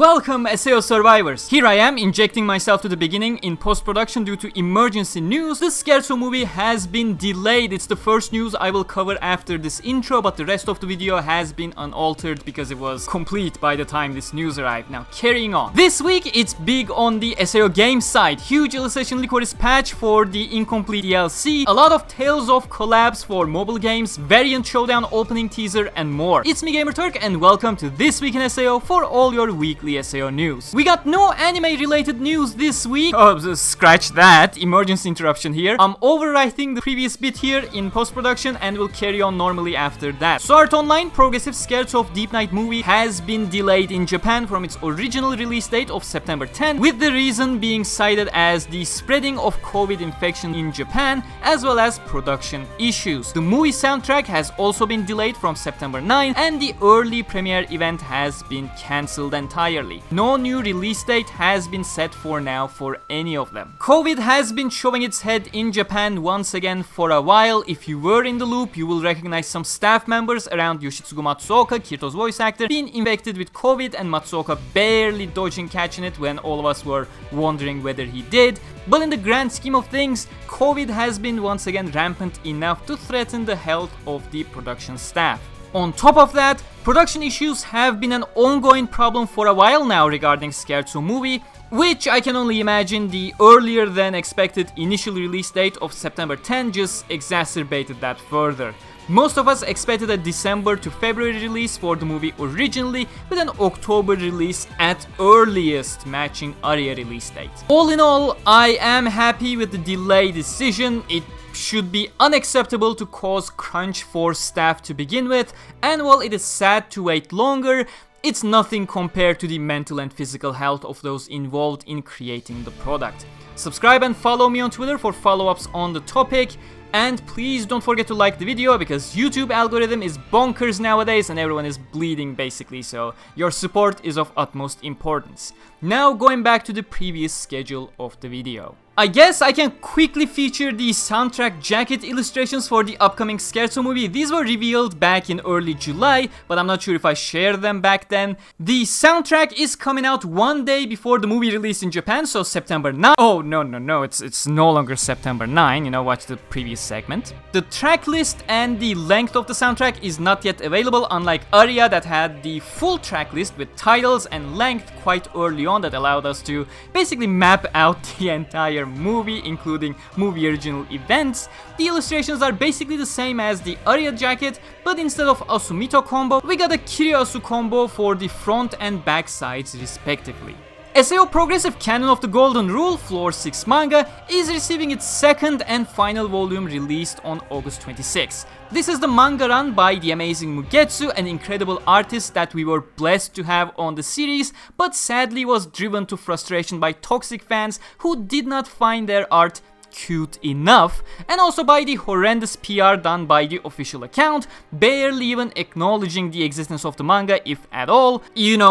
Welcome SAO survivors! Here I am injecting myself to the beginning in post-production due to emergency news. The Scherzo movie has been delayed. It's the first news I will cover after this intro, but the rest of the video has been unaltered because it was complete by the time this news arrived. Now carrying on. This week it's big on the SAO Games side. Huge Alicization Lycoris patch for the incomplete DLC, a lot of Tales of collabs for mobile games, variant Showdown opening teaser and more. It's me Gamerturk and welcome to This Week in SAO for all your weekly SAO news. We got no anime related news this week. Oh, scratch that. Emergency interruption here. I'm overwriting the previous bit here in post-production and will carry on normally after that. Sword Online Progressive Scherzo Deep Night Movie has been delayed in Japan from its original release date of September 10, with the reason being cited as the spreading of COVID infection in Japan as well as production issues. The movie soundtrack has also been delayed from September 9 and the early premiere event has been cancelled entirely. No new release date has been set for now for any of them. COVID has been showing its head in Japan once again for a while. If you were in the loop, you will recognize some staff members around Yoshitsugu Matsuoka, Kirito's voice actor, being infected with COVID and Matsuoka barely dodging catching it when all of us were wondering whether he did. But in the grand scheme of things, COVID has been once again rampant enough to threaten the health of the production staff. On top of that, production issues have been an ongoing problem for a while now regarding Scherzo movie, which I can only imagine the earlier than expected initial release date of September 10 just exacerbated that further. Most of us expected a December to February release for the movie originally, with an October release at earliest matching Aria release date. All in all, I am happy with the delay decision. It should be unacceptable to cause crunch for staff to begin with, and while it is sad to wait longer, it's nothing compared to the mental and physical health of those involved in creating the product. Subscribe and follow me on Twitter for follow-ups on the topic. And please don't forget to like the video because YouTube algorithm is bonkers nowadays and everyone is bleeding basically, so your support is of utmost importance. Now going back to the previous schedule of the video. I guess I can quickly feature the soundtrack jacket illustrations for the upcoming Scherzo movie. These were revealed back in early July, but I'm not sure if I shared them back then. The soundtrack is coming out one day before the movie release in Japan, so September 9. Oh, no, it's no longer September 9, watch the previous segment. The track list and the length of the soundtrack is not yet available, unlike Aria that had the full track list with titles and length quite early on that allowed us to basically map out the entire movie, including movie original events. The illustrations are basically the same as the Aria jacket, but instead of Asumito combo, we got a Kiryu-Asu combo for the front and back sides respectively. SAO Progressive Canon of the Golden Rule Floor 6 manga is receiving its second and final volume released on August 26. This is the manga run by the amazing Mugetsu, an incredible artist that we were blessed to have on the series, but sadly was driven to frustration by toxic fans who did not find their art cute enough, and also by the horrendous PR done by the official account, barely even acknowledging the existence of the manga, if at all.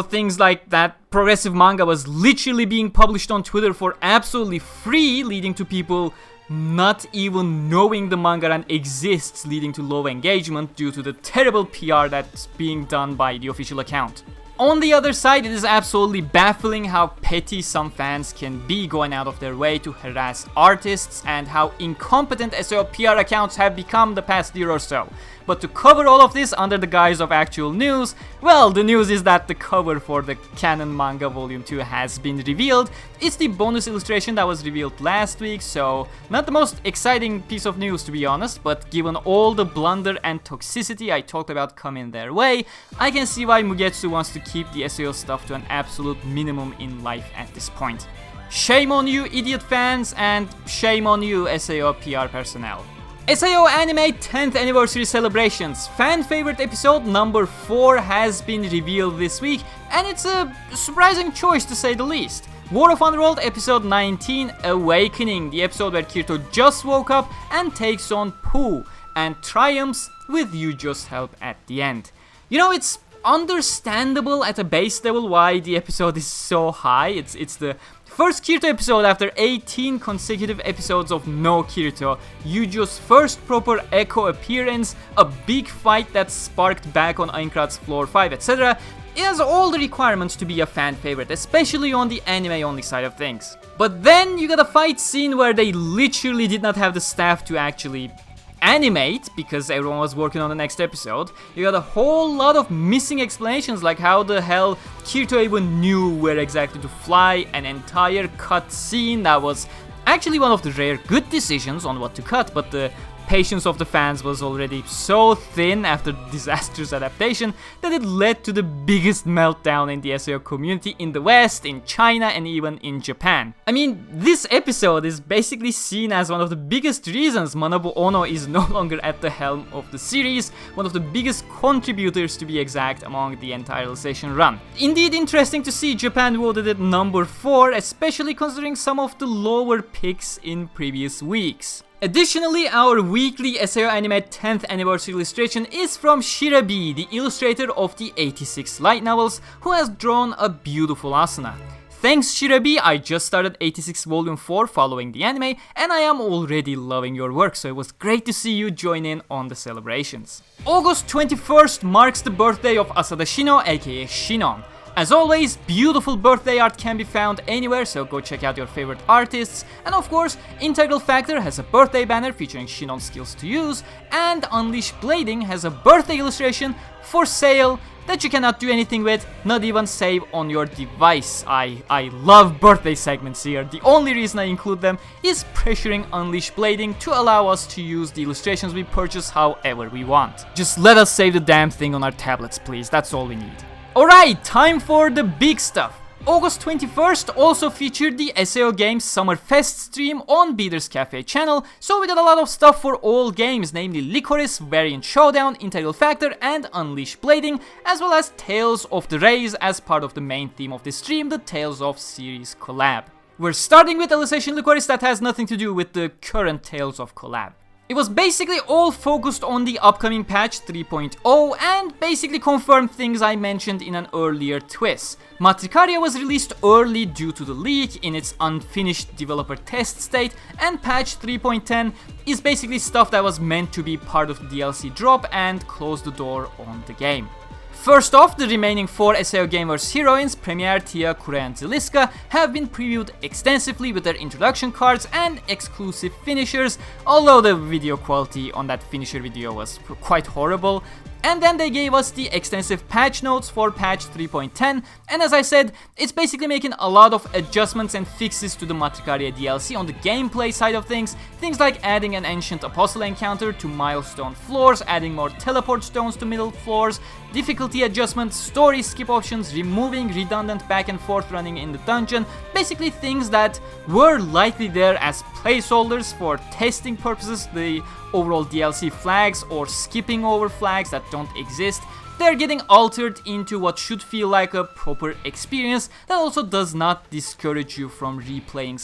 Things like that progressive manga was literally being published on Twitter for absolutely free, leading to people not even knowing the manga run exists, leading to low engagement due to the terrible PR that's being done by the official account. On the other side, it is absolutely baffling how petty some fans can be, going out of their way to harass artists, and how incompetent SAO PR accounts have become the past year or so. But to cover all of this under the guise of actual news, well, the news is that the cover for the Canon manga volume 2 has been revealed. It's the bonus illustration that was revealed last week, so not the most exciting piece of news to be honest, but given all the blunder and toxicity I talked about coming their way, I can see why Mugetsu wants to keep the SAO stuff to an absolute minimum in life at this point. Shame on you, idiot fans, and shame on you, SAO PR personnel. SAO Anime 10th Anniversary Celebrations. Fan favorite episode number 4 has been revealed this week, and it's a surprising choice to say the least. War of Underworld episode 19, Awakening, the episode where Kirito just woke up and takes on Pooh, and triumphs with Yujo's help at the end. It's understandable at a base level why the episode is so high. It's the first Kirito episode after 18 consecutive episodes of no Kirito, Yujo's first proper Echo appearance, a big fight that sparked back on Aincrad's Floor 5, etc. It has all the requirements to be a fan favorite, especially on the anime only side of things. But then you got a fight scene where they literally did not have the staff to actually animate because everyone was working on the next episode. You got a whole lot of missing explanations, like how the hell Kirito even knew where exactly to fly, an entire cut scene that was actually one of the rare good decisions on what to cut, but the patience of the fans was already so thin after the disastrous adaptation that it led to the biggest meltdown in the SAO community in the West, in China, and even in Japan. I mean, this episode is basically seen as one of the biggest reasons Manabu Ono is no longer at the helm of the series, one of the biggest contributors to be exact among the entire Alicization run. Indeed, interesting to see Japan voted at number 4, especially considering some of the lower picks in previous weeks. Additionally, our weekly SAO Anime 10th anniversary illustration is from Shirabii, the illustrator of the 86 light novels, who has drawn a beautiful Asuna. Thanks Shirabii, I just started 86 volume 4 following the anime, and I am already loving your work, so it was great to see you join in on the celebrations. August 21st marks the birthday of Asada Shino, aka Sinon. As always, beautiful birthday art can be found anywhere, so go check out your favorite artists. And of course, Integral Factor has a birthday banner featuring Sinon's skills to use, and Unleash Blading has a birthday illustration for sale that you cannot do anything with, not even save on your device. I love birthday segments here. The only reason I include them is pressuring Unleash Blading to allow us to use the illustrations we purchase however we want. Just let us save the damn thing on our tablets, please. That's all we need. Alright, time for the big stuff. August 21st also featured the SAO Games Summer Fest stream on Beater's Cafe channel, so we got a lot of stuff for all games, namely Lycoris, Variant Showdown, Integral Factor, and Unleash Blading, as well as Tales of the Rays as part of the main theme of the stream, the Tales of series collab. We're starting with Alicization Lycoris that has nothing to do with the current Tales of collab. It was basically all focused on the upcoming patch 3.0 and basically confirmed things I mentioned in an earlier TWiS. Matricaria was released early due to the leak in its unfinished developer test state, and patch 3.10 is basically stuff that was meant to be part of the DLC drop and close the door on the game. First off, the remaining 4 SAO Gameverse heroines, Premier, Tia, Kure and Zeliska, have been previewed extensively with their introduction cards and exclusive finishers, although the video quality on that finisher video was quite horrible. And then they gave us the extensive patch notes for patch 3.10, and as I said, it's basically making a lot of adjustments and fixes to the Matricaria DLC on the gameplay side of things like adding an ancient apostle encounter to milestone floors, adding more teleport stones to middle floors, difficulty adjustments, story skip options, removing redundant back and forth running in the dungeon, basically things that were likely there as placeholders for testing purposes, the overall DLC flags or skipping over flags that don't exist. They're getting altered into what should feel like a proper experience that also does not discourage you from replaying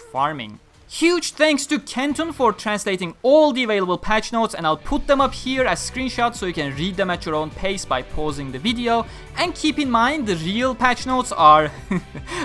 / farming. Huge thanks to Kenton for translating all the available patch notes, and I'll put them up here as screenshots so you can read them at your own pace by pausing the video. And keep in mind, the real patch notes are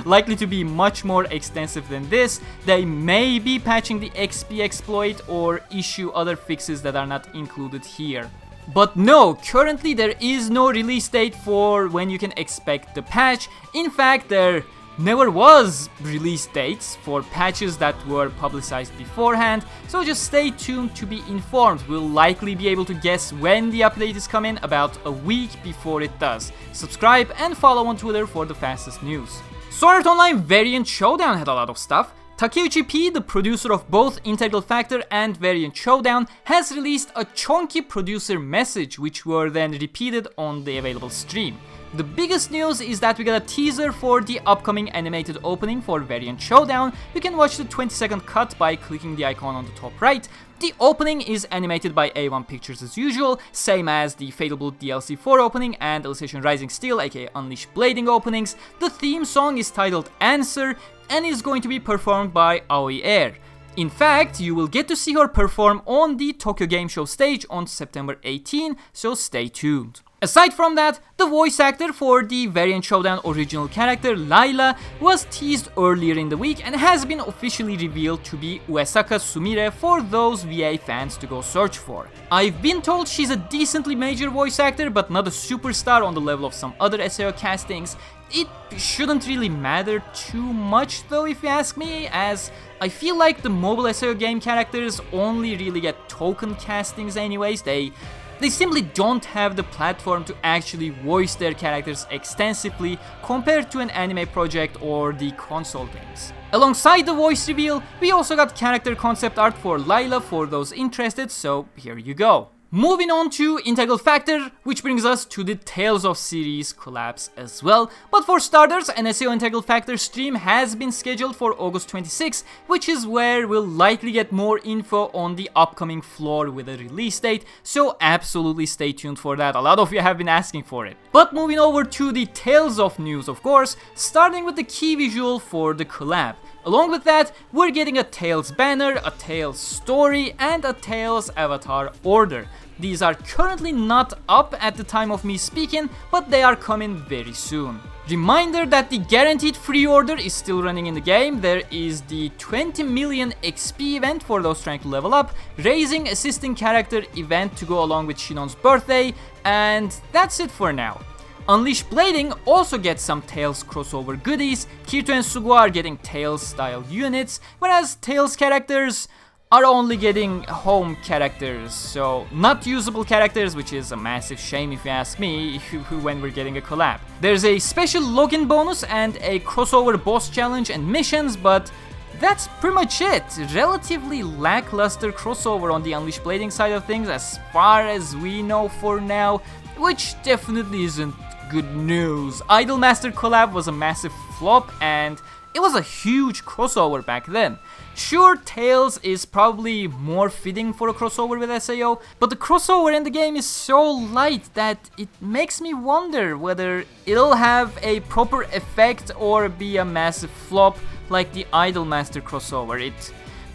likely to be much more extensive than this. They may be patching the XP exploit or issue other fixes that are not included here. But no, currently there is no release date for when you can expect the patch. In fact, there never was release dates for patches that were publicized beforehand, so just stay tuned to be informed. We'll likely be able to guess when the update is coming about a week before it does. Subscribe and follow on Twitter for the fastest news. Sword Art Online Variant Showdown had a lot of stuff. Takeuchi P, the producer of both Integral Factor and Variant Showdown, has released a chunky producer message which were then repeated on the available stream. The biggest news is that we got a teaser for the upcoming animated opening for Variant Showdown. You can watch the 20-second cut by clicking the icon on the top right. The opening is animated by A1 Pictures as usual, same as the Fatal DLC 4 opening and Alicization Rising Steel aka Unleash Blading openings. The theme song is titled Answer and is going to be performed by Aoi Air. In fact, you will get to see her perform on the Tokyo Game Show stage on September 18, so stay tuned. Aside from that, the voice actor for the Variant Showdown original character Layla was teased earlier in the week and has been officially revealed to be Uesaka Sumire for those VA fans to go search for. I've been told she's a decently major voice actor, but not a superstar on the level of some other SAO castings. It shouldn't really matter too much though, if you ask me, as I feel like the mobile SAO game characters only really get token castings anyways. They simply don't have the platform to actually voice their characters extensively compared to an anime project or the console games. Alongside the voice reveal, we also got character concept art for Layla for those interested, so here you go. Moving on to Integral Factor, which brings us to the Tales of series collabs as well. But for starters, an SAO Integral Factor stream has been scheduled for August 26, which is where we'll likely get more info on the upcoming floor with a release date, so absolutely stay tuned for that. A lot of you have been asking for it. But moving over to the Tales of news, of course, starting with the key visual for the collab. Along with that, we're getting a Tales banner, a Tales story, and a Tales avatar order. These are currently not up at the time of me speaking, but they are coming very soon. Reminder that the guaranteed free order is still running in the game. There is the 20 million XP event for those trying to level up, raising assisting character event to go along with Sinon's birthday, and that's it for now. Unleash Blading also gets some Tales crossover goodies. Kirito and Sugu are getting Tales style units, whereas Tales characters are only getting home characters, so not usable characters, which is a massive shame if you ask me when we're getting a collab. There's a special login bonus and a crossover boss challenge and missions, but that's pretty much it. Relatively lackluster crossover on the Unleash Blading side of things as far as we know for now, which definitely isn't good news. Idolmaster collab was a massive flop and it was a huge crossover back then. Sure, Tales is probably more fitting for a crossover with SAO, but the crossover in the game is so light that it makes me wonder whether it'll have a proper effect or be a massive flop like the Idolmaster crossover.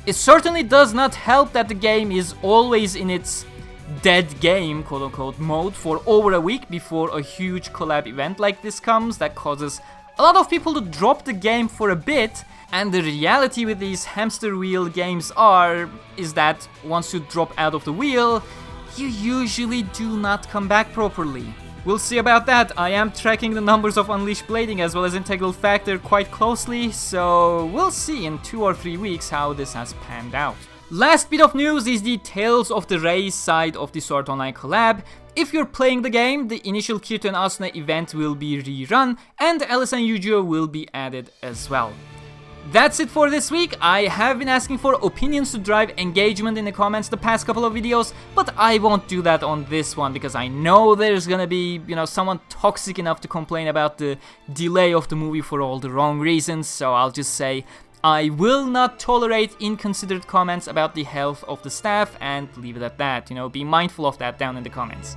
It certainly does not help that the game is always in its dead game, quote-unquote, mode for over a week before a huge collab event like this comes that causes a lot of people to drop the game for a bit. And the reality with these hamster wheel games is that once you drop out of the wheel, you usually do not come back properly. We'll see about that. I am tracking the numbers of Unleash Blading as well as Integral Factor quite closely, so we'll see in 2 or 3 weeks how this has panned out. Last bit of news is the Tales of the Race side of the Sword Online collab. If you're playing the game, the initial Kirito and Asuna event will be rerun, and Alice and Yu-Gi-Oh will be added as well. That's it for this week. I have been asking for opinions to drive engagement in the comments the past couple of videos, but I won't do that on this one because I know there's gonna be, someone toxic enough to complain about the delay of the movie for all the wrong reasons, so I'll just say I will not tolerate inconsiderate comments about the health of the staff and leave it at that. Be mindful of that down in the comments.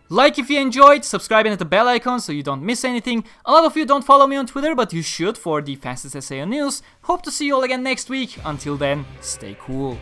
Like if you enjoyed, subscribe and hit the bell icon so you don't miss anything. A lot of you don't follow me on Twitter, but you should for the fastest SAO news. Hope to see you all again next week. Until then, stay cool.